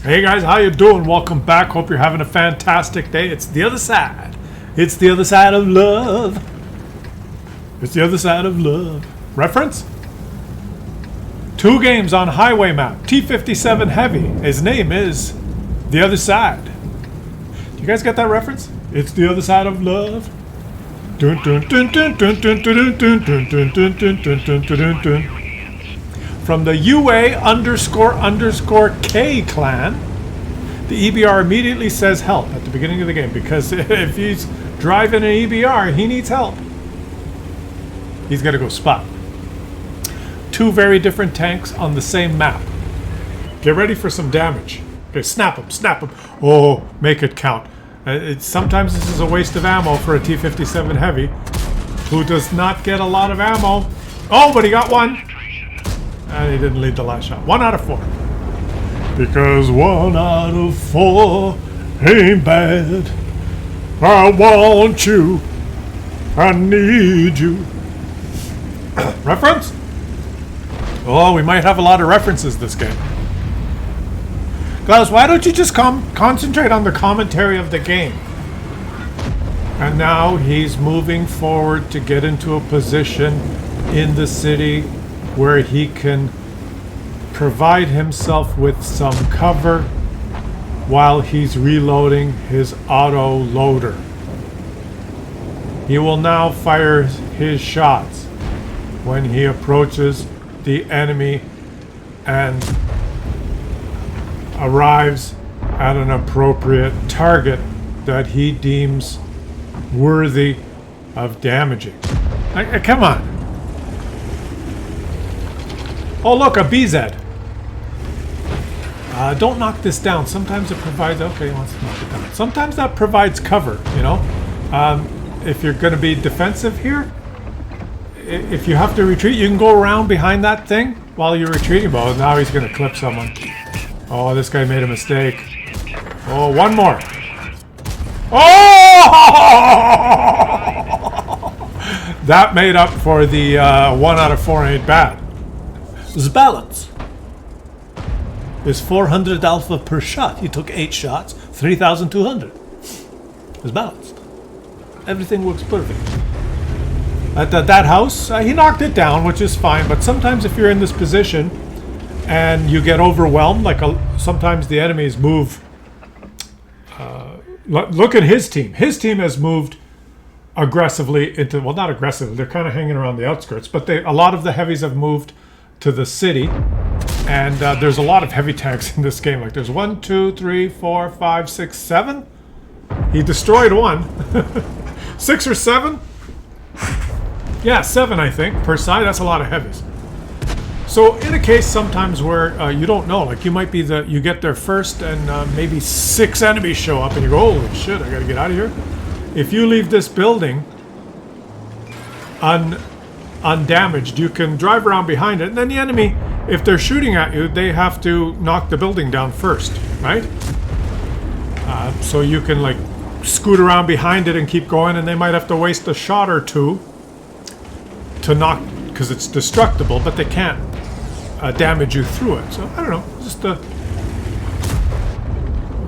Hey guys, how you doing? Welcome back. Hope you're having a fantastic day. It's the other side. It's the other side of love. It's the other side of love. Reference? 2 games on highway map. T57 Heavy. His name is The Other Side. Do you guys get that reference? It's the other side of love. Dun, dun, dun, dun, dun, dun, dun, dun, dun, dun, dun, dun, dun, dun, dun, dun. From the UA__K clan, the EBR immediately says help at the beginning of the game, because if he's driving an EBR, he needs help. He's got to go spot. 2 very different tanks on the same map. Get ready for some damage. Okay, snap them, snap them. Oh, make it count. Sometimes this is a waste of ammo for a T57 Heavy, who does not get a lot of ammo. Oh, but he got one. And he didn't lead the last shot. 1 out of 4. Because 1 out of 4 ain't bad. I want you. I need you. Reference? Oh, we might have a lot of references this game. Claus, why don't you just concentrate on the commentary of the game? And now he's moving forward to get into a position in the city where he can provide himself with some cover while he's reloading his auto loader. He will now fire his shots when he approaches the enemy and arrives at an appropriate target that he deems worthy of damaging. Come on. Oh, look, a BZ. Don't knock this down. Sometimes it provides... Okay, he wants to knock it down. Sometimes that provides cover, you know? If you're going to be defensive here, if you have to retreat, you can go around behind that thing while you're retreating. Well, now he's going to clip someone. Oh, this guy made a mistake. Oh, one more. Oh! That made up for the 1 out of 4 ain't bad. His balance is 400 alpha per shot. He took 8 shots, 3,200. It's balanced. Everything works perfect. At that house, he knocked it down, which is fine. But sometimes if you're in this position and you get overwhelmed, like sometimes the enemies move. Look at his team. His team has moved aggressively into, well, not aggressively. They're kind of hanging around the outskirts, but a lot of the heavies have moved to the city, and there's a lot of heavy tanks in this game. Like there's 1, 2, 3, 4, 5, 6, 7. He destroyed 1. 6 or 7? Yeah, 7 I think per side. That's a lot of heavies. So in a case sometimes where you don't know, like you might be you get there first and maybe 6 enemies show up and you go, holy shit, I gotta get out of here. If you leave this building undamaged, you can drive around behind it, and then the enemy, if they're shooting at you, they have to knock the building down first, right? So you can like scoot around behind it and keep going, and they might have to waste a shot or 2 to knock, because it's destructible, but they can't damage you through it. So I don't know, just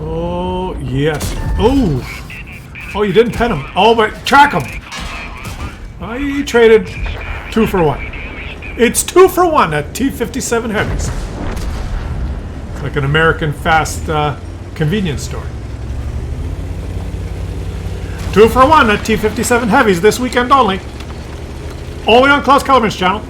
oh yes, oh you didn't pen him. Oh, but track him. He traded 2 for 1. It's 2 for 1 at T57 Heavies. Like an American fast convenience store. 2 for 1 at T57 Heavies this weekend only. Only on Claus Kellerman's channel.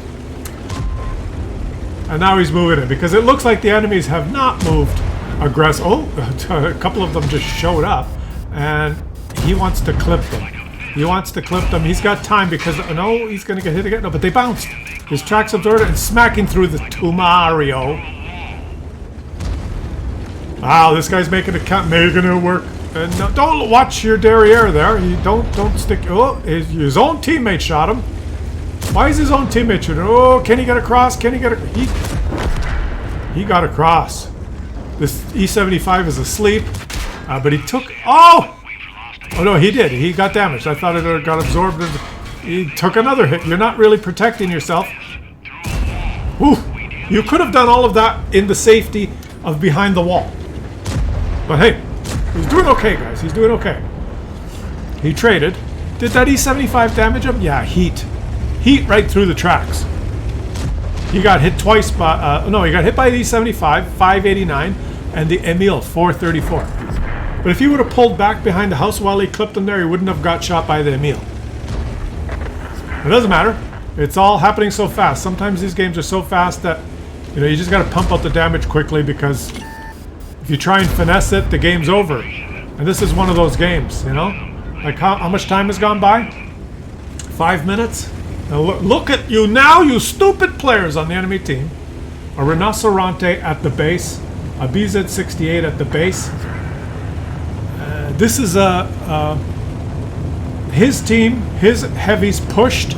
And now he's moving in because it looks like the enemies have not moved aggressive. Oh, a couple of them just showed up, and he wants to clip them. He wants to clip them. He's got time because, no, he's going to get hit again. No, but they bounced. His tracks absorbed and smacking through the Tumario. Wow, this guy's making it work. And no, don't watch your derriere there. You don't stick. Oh, his own teammate shot him. Why is his own teammate shooting? Oh, can he get across? Can he get across? He got across. This E75 is asleep, but he took. Oh no, he did. He got damaged. I thought it got absorbed. He took another hit. You're not really protecting yourself. Whew. You could have done all of that in the safety of behind the wall. But hey, he's doing okay, guys. He's doing okay. He traded. Did that E75 damage him? Yeah, heat. Heat right through the tracks. He got hit twice by... no, he got hit by the E75, 589, and the Emil, 434. But if he would have pulled back behind the house while he clipped him there, he wouldn't have got shot by the Emil. It doesn't matter. It's all happening so fast. Sometimes these games are so fast that, you know, you just got to pump out the damage quickly, because if you try and finesse it, the game's over. And this is one of those games, you know? Like, how much time has gone by? 5 minutes? Now look at you now, you stupid players on the enemy team. A Rinoceronte at the base. A BZ-68 at the base. This is his team, his heavies pushed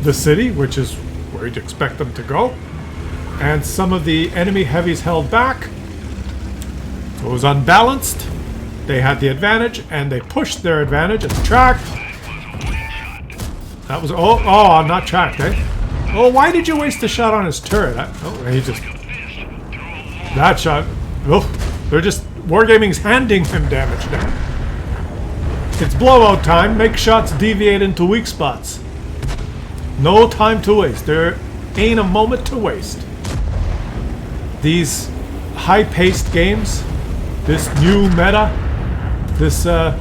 the city, which is where you'd expect them to go. And some of the enemy heavies held back. So it was unbalanced. They had the advantage, and they pushed their advantage at the track. That was... Oh, not tracked, eh? Oh, why did you waste a shot on his turret? He just... That shot... Oh, they're just... Wargaming's handing him damage now. It's blowout time. Make shots deviate into weak spots. No time to waste. There ain't a moment to waste. These high-paced games, this new meta, this... a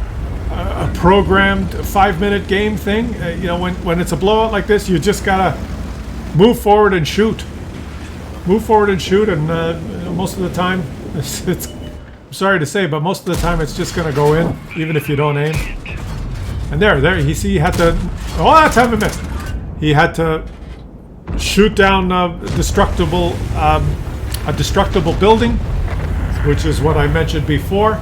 programmed 5-minute game thing, you know, when it's a blowout like this, you just gotta move forward and shoot. Move forward and shoot, and most of the time, it's I'm sorry to say, but most of the time it's just gonna go in, even if you don't aim. And there, you see, he had to... Oh, that time he missed. He had to shoot down a destructible building, which is what I mentioned before.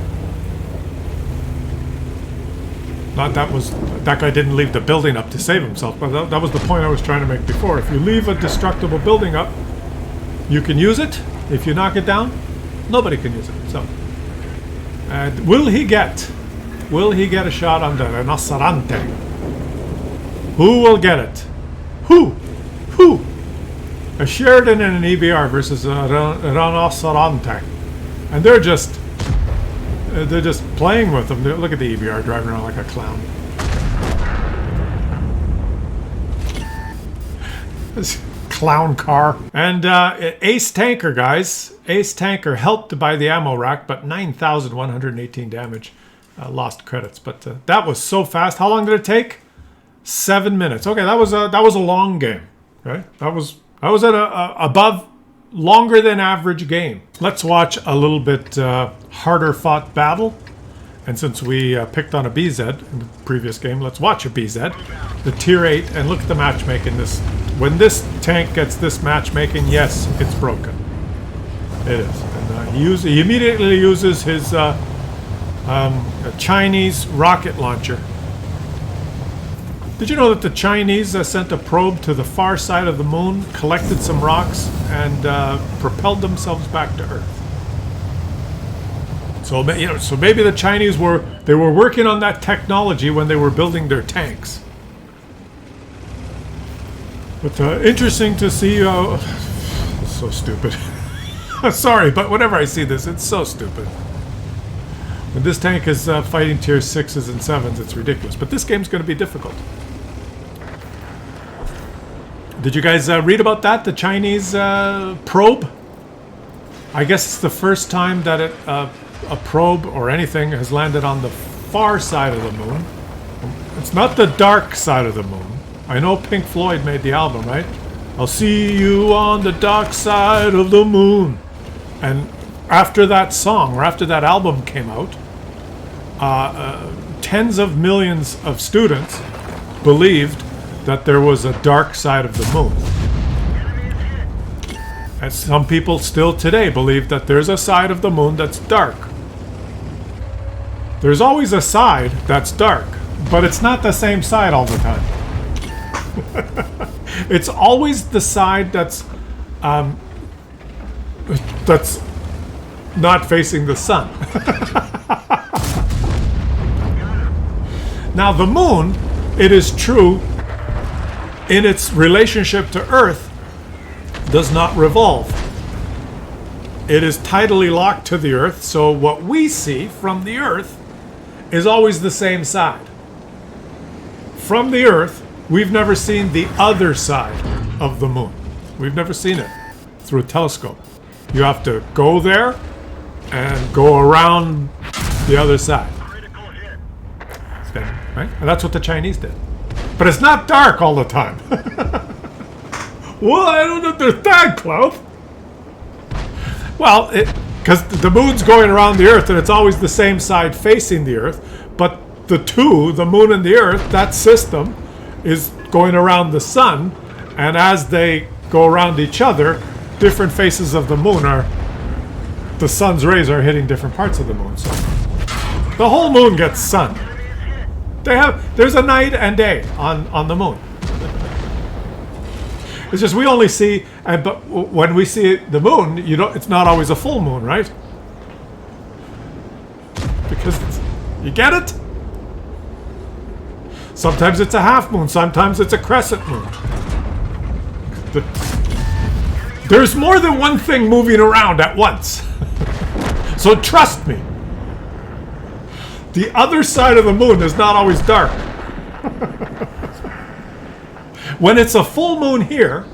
Not that guy didn't leave the building up to save himself, but that was the point I was trying to make before. If you leave a destructible building up, you can use it. If you knock it down, nobody can use it. So, will he get a shot on the Rinoceronte? Who will get it? Who? A Sheridan and an EBR versus a Rinoceronte, and they're just playing with them. Look at the EBR driving around like a clown. This clown car. And Ace Tanker, guys. Ace Tanker helped by the ammo rack, but 9,118 damage. Lost credits, but that was so fast. How long did it take? 7 minutes. Okay, that was a long game. Right? That was at a above longer than average game. Let's watch a little bit harder fought battle. And since we picked on a BZ in the previous game, let's watch a BZ. The tier 8, and look at the matchmaking. When this tank gets this matchmaking, yes, it's broken. It is. And he immediately uses his Chinese rocket launcher. Did you know that the Chinese sent a probe to the far side of the moon, collected some rocks, and propelled themselves back to Earth? So, you know, so maybe the Chinese were working on that technology when they were building their tanks. But interesting to see. It's so stupid. Sorry, but whenever I see this, it's so stupid. When this tank is fighting tier 6s and 7s, it's ridiculous. But this game's going to be difficult. Did you guys read about that? The Chinese probe? I guess it's the first time that a probe or anything has landed on the far side of the moon. It's not the dark side of the moon. I know Pink Floyd made the album, right? I'll see you on the dark side of the moon. And after that song, or after that album came out, tens of millions of students believed that there was a dark side of the moon. And some people still today believe that there's a side of the moon that's dark. There's always a side that's dark, but it's not the same side all the time. It's always the side that's not facing the sun. Now the moon, it is true, in its relationship to Earth, does not revolve. it is tidally locked to the Earth, so what we see from the Earth is always the same side. From the Earth, we've never seen the other side of the moon. We've never seen it through a telescope. You have to go there and go around the other side. Right? And that's what the Chinese did. But it's not dark all the time. Well, I don't understand, Klaus. Well, because the moon's going around the Earth and it's always the same side facing the Earth, but the moon and the Earth, that system is going around the sun, and as they go around each other, different faces of the moon the sun's rays are hitting different parts of the moon. So the whole moon gets sun. There's a night and day on the moon. It's just we only see, but when we see the moon, it's not always a full moon, right? Because you get it? Sometimes it's a half moon, sometimes it's a crescent moon. There's more than one thing moving around at once. So trust me. The other side of the moon is not always dark. When it's a full moon here,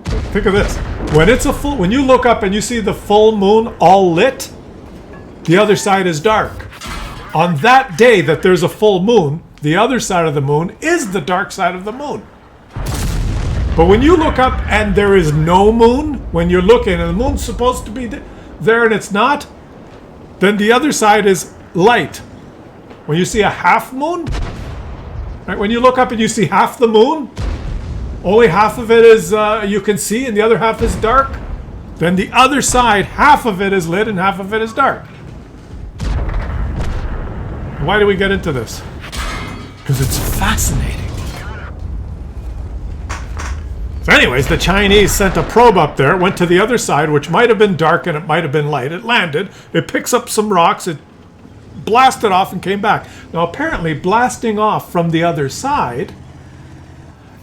think of this. When you look up and you see the full moon all lit, the other side is dark. On that day that there's a full moon, the other side of the moon is the dark side of the moon. But when you look up and there is no moon, when you're looking and the moon's supposed to be there and it's not, then the other side is light. When you see a half moon, right? When you look up and you see half the moon, only half of it is you can see and the other half is dark. Then the other side, half of it is lit and half of it is dark. Why do we get into this? Because it's fascinating. So anyways, the Chinese sent a probe up there, went to the other side, which might have been dark and it might have been light. It landed, it picks up some rocks, it blasted off and came back. Now apparently blasting off from the other side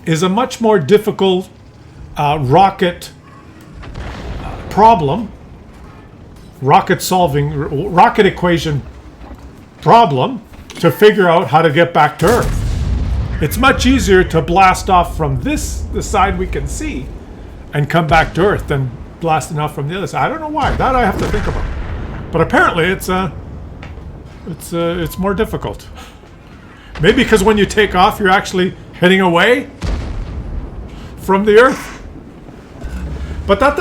is a much more difficult rocket problem, rocket equation problem to figure out how to get back to Earth. It's much easier to blast off from the side we can see and come back to Earth than blasting off from the other side. I don't know why. That I have to think about. But apparently it's more difficult. Maybe because when you take off, you're actually heading away from the Earth. But that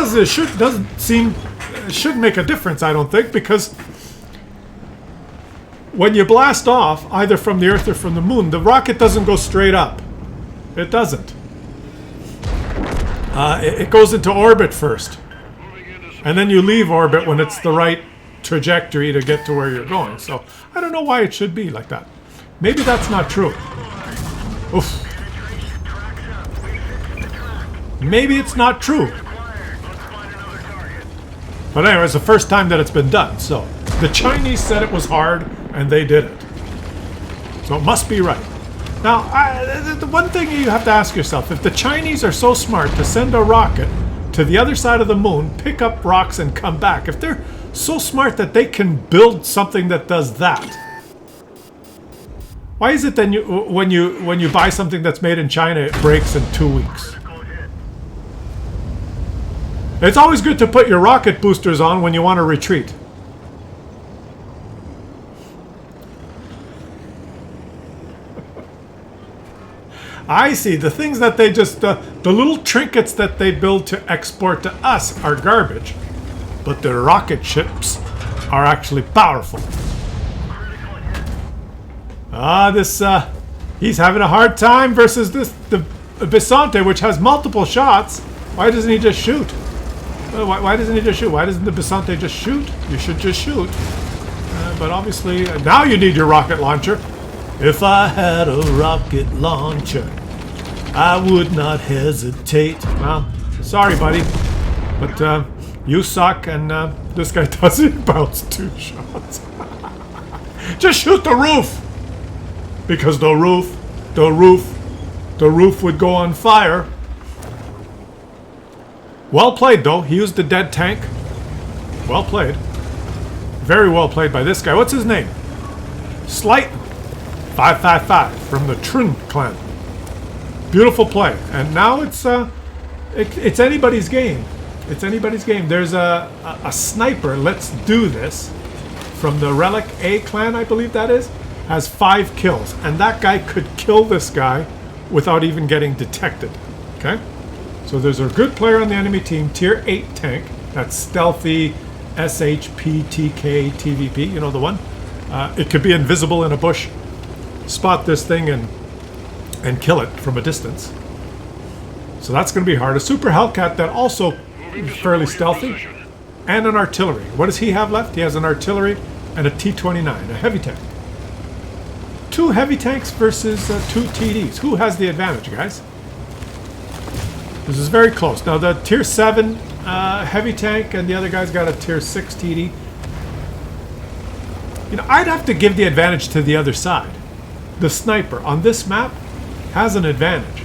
shouldn't make a difference, I don't think, because when you blast off, either from the Earth or from the moon, the rocket doesn't go straight up. It doesn't. It goes into orbit first. And then you leave orbit when it's the right trajectory to get to where you're going. So I don't know why it should be like that. Maybe that's not true. Oof. Maybe it's not true. But anyway, it's the first time that it's been done. So the Chinese said it was hard, and they did it. So it must be right. Now, the one thing you have to ask yourself, if the Chinese are so smart to send a rocket to the other side of the moon, pick up rocks, and come back, if they're so smart that they can build something that does that, why is it then when you buy something that's made in China, it breaks in 2 weeks? It's always good to put your rocket boosters on when you want to retreat. I see. The things that they just, the little trinkets that they build to export to us are garbage. But the rocket ships are actually powerful. He's having a hard time versus the Bisonte, which has multiple shots. Why doesn't he just shoot? Why doesn't he just shoot? Why doesn't the Bisonte just shoot? You should just shoot. But obviously, now you need your rocket launcher. If I had a rocket launcher, I would not hesitate. Well, sorry, buddy, but you suck, and this guy doesn't bounce 2 shots. Just shoot the roof, because the roof would go on fire. Well played, though. He used the dead tank. Well played. Very well played by this guy. What's his name? Slight 555 from the Trin clan. Beautiful play. And now it's anybody's game. It's anybody's game. There's a sniper. Let's do this. From the Relic A clan, I believe that is, has 5 kills. And that guy could kill this guy without even getting detected. Okay? So there's a good player on the enemy team, tier 8 tank. That's stealthy, SHP, TK, TVP, you know the one? It could be invisible in a bush. Spot this thing and kill it from a distance. So that's going to be hard. A Super Hellcat that also is fairly stealthy. And an artillery. What does he have left? He has an artillery and a T-29, a heavy tank. 2 heavy tanks versus 2 TDs. Who has the advantage, guys? This is very close. Now the tier 7 heavy tank and the other guy's got a tier 6 TD. You know, I'd have to give the advantage to the other side. The sniper on this map has an advantage.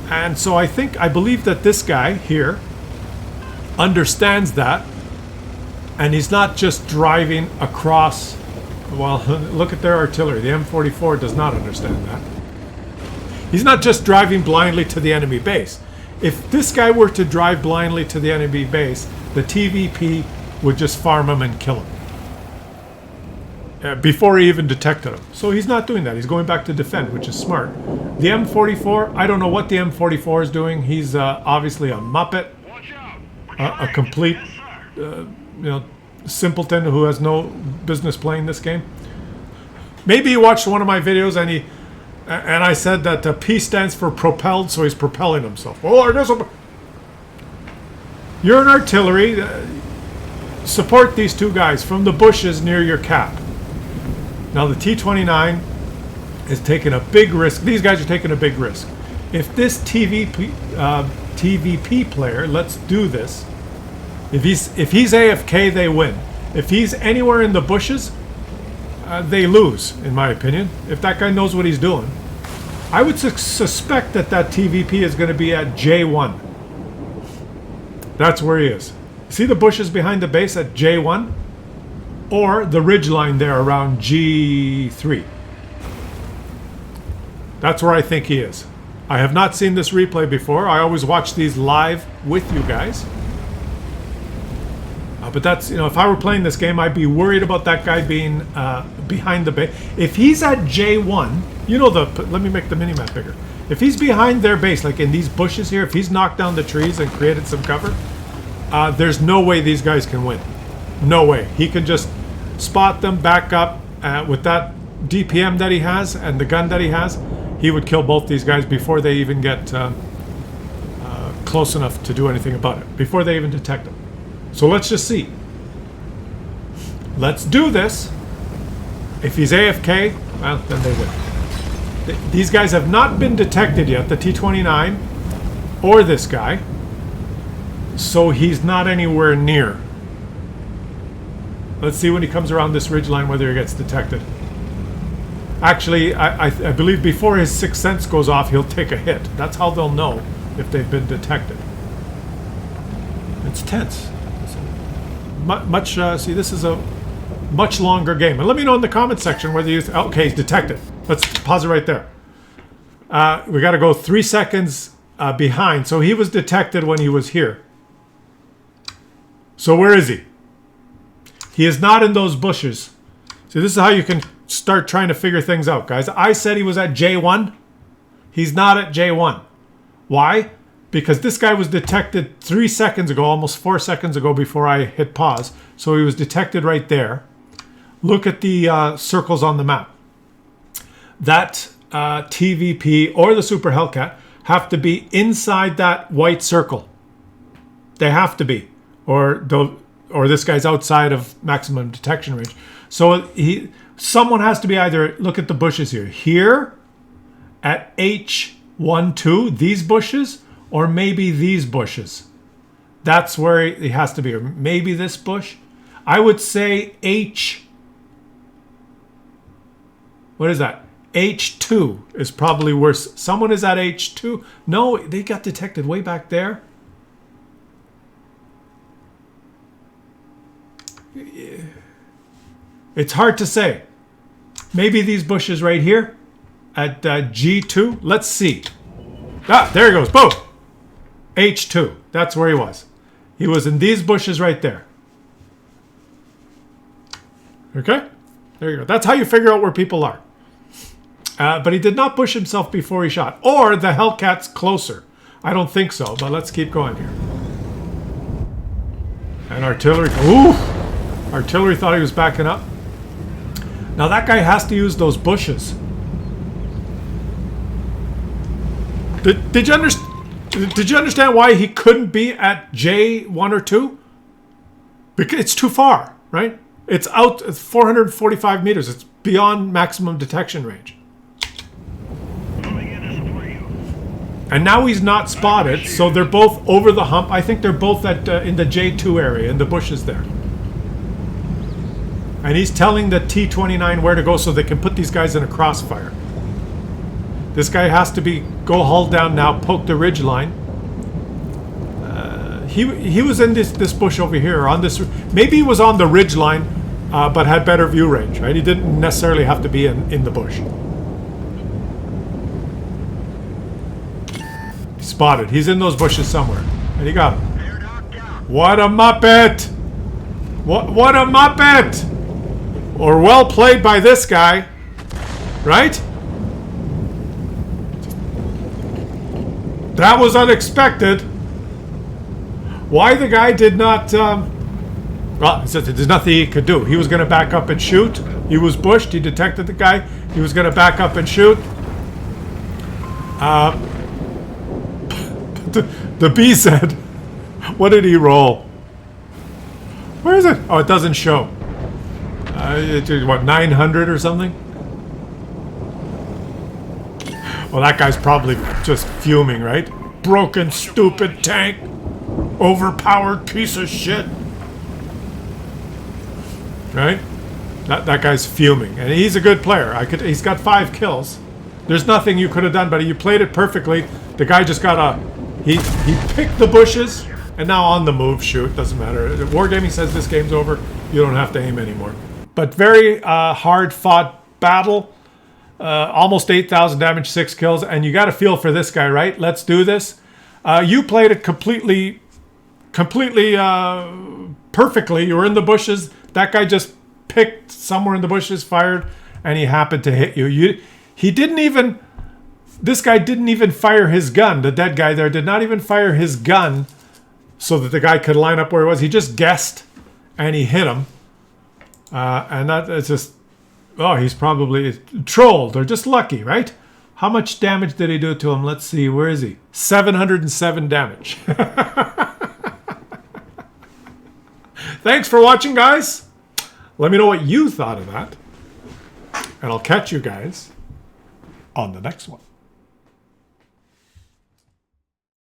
And so I believe that this guy here understands that, and he's not just driving across. Well, look at their artillery. The M44 does not understand that. He's not just driving blindly to the enemy base. If this guy were to drive blindly to the enemy base, the TVP would just farm him and kill him before he even detected him. So he's not doing that. He's going back to defend, which is smart. The M44, I don't know what the M44 is doing. He's obviously a muppet, a complete, simpleton who has no business playing this game. Maybe he watched one of my videos and I said that P stands for propelled, so he's propelling himself. Oh, you're an artillery. Support these 2 guys from the bushes near your cap. Now the T-29 is taking a big risk. These guys are taking a big risk. If this TVP player, let's do this. If he's AFK, they win. If he's anywhere in the bushes, they lose, in my opinion. If that guy knows what he's doing. I would suspect that TVP is going to be at J1. That's where he is. See the bushes behind the base at J1? Or the ridgeline there around G3. That's where I think he is. I have not seen this replay before. I always watch these live with you guys. But that's, if I were playing this game, I'd be worried about that guy being behind the base. If he's at J1, let me make the minimap bigger. If he's behind their base, like in these bushes here, if he's knocked down the trees and created some cover, there's no way these guys can win. No way. He can just spot them, back up with that DPM that he has and the gun that he has. He would kill both these guys before they even get close enough to do anything about it, before they even detect them. So let's just see. Let's do this. If he's AFK, well, then they win. These guys have not been detected yet, the T-29 or this guy. So he's not anywhere near. Let's see when he comes around this ridgeline whether he gets detected. Actually, I believe before his 6th sense goes off, he'll take a hit. That's how they'll know if they've been detected. It's tense. See, this is a much longer game. And let me know in the comment section whether you... Okay, he's detected. Let's pause it right there. We got to go 3 seconds behind. So he was detected when he was here. So where is he? He is not in those bushes. See, this is how you can start trying to figure things out, guys. I said he was at J1. He's not at J1. Why? Because this guy was detected 3 seconds ago, almost 4 seconds ago before I hit pause. So he was detected right there. Look at the circles on the map. That TVP or the Super Hellcat have to be inside that white circle. They have to be. Or this guy's outside of maximum detection range. So someone has to be either, look at the bushes here at H12, these bushes, or maybe these bushes. That's where he has to be. Or maybe this bush. I would say what is that? H2 is probably worse. Someone is at H2. No, they got detected way back there. It's hard to say. Maybe these bushes right here at G2. Let's see. Ah, there he goes. Boom. H2. That's where he was. He was in these bushes right there. Okay? There you go. That's how you figure out where people are. But he did not bush himself before he shot. Or the Hellcat's closer. I don't think so, but let's keep going here. And artillery. Ooh! Artillery thought he was backing up. Now that guy has to use those bushes. Did you understand why he couldn't be at J1 or 2? Because it's too far, right? It's out 445 meters. It's beyond maximum detection range. And now he's not spotted, so they're both over the hump. I think they're both at in the J2 area, in the bushes there. And he's telling the T-29 where to go so they can put these guys in a crossfire. This guy has to go hull down now, poke the ridge line. He was in this bush over here, on this. Maybe he was on the ridge line, but had better view range, right? He didn't necessarily have to be in the bush. Spotted. He's in those bushes somewhere, and he got him. What a muppet! What a muppet! Or well played by this guy, right? That was unexpected. Why the guy did not... well, there's nothing he could do. He was going to back up and shoot. He was bushed. He detected the guy. He was going to back up and shoot. The B said... What did he roll? Where is it? Oh, it doesn't show. What, 900 or something? Well, that guy's probably just fuming, right? Broken, stupid tank. Overpowered piece of shit. Right? That guy's fuming. And he's a good player. He's got 5 kills. There's nothing you could have done, but you played it perfectly. The guy just got he picked the bushes, and now on the move, shoot. Doesn't matter. Wargaming says this game's over. You don't have to aim anymore. But very hard-fought battle. Almost 8,000 damage, 6 kills. And you got a feel for this guy, right? Let's do this. You played it completely perfectly. You were in the bushes. That guy just picked somewhere in the bushes, fired, and he happened to hit you. He didn't even... This guy didn't even fire his gun. The dead guy there did not even fire his gun so that the guy could line up where he was. He just guessed, and he hit him. And it's just... Oh, he's probably trolled or just lucky, right? How much damage did he do to him? Let's see. Where is he? 707 damage. Thanks for watching, guys. Let me know what you thought of that. And I'll catch you guys on the next one.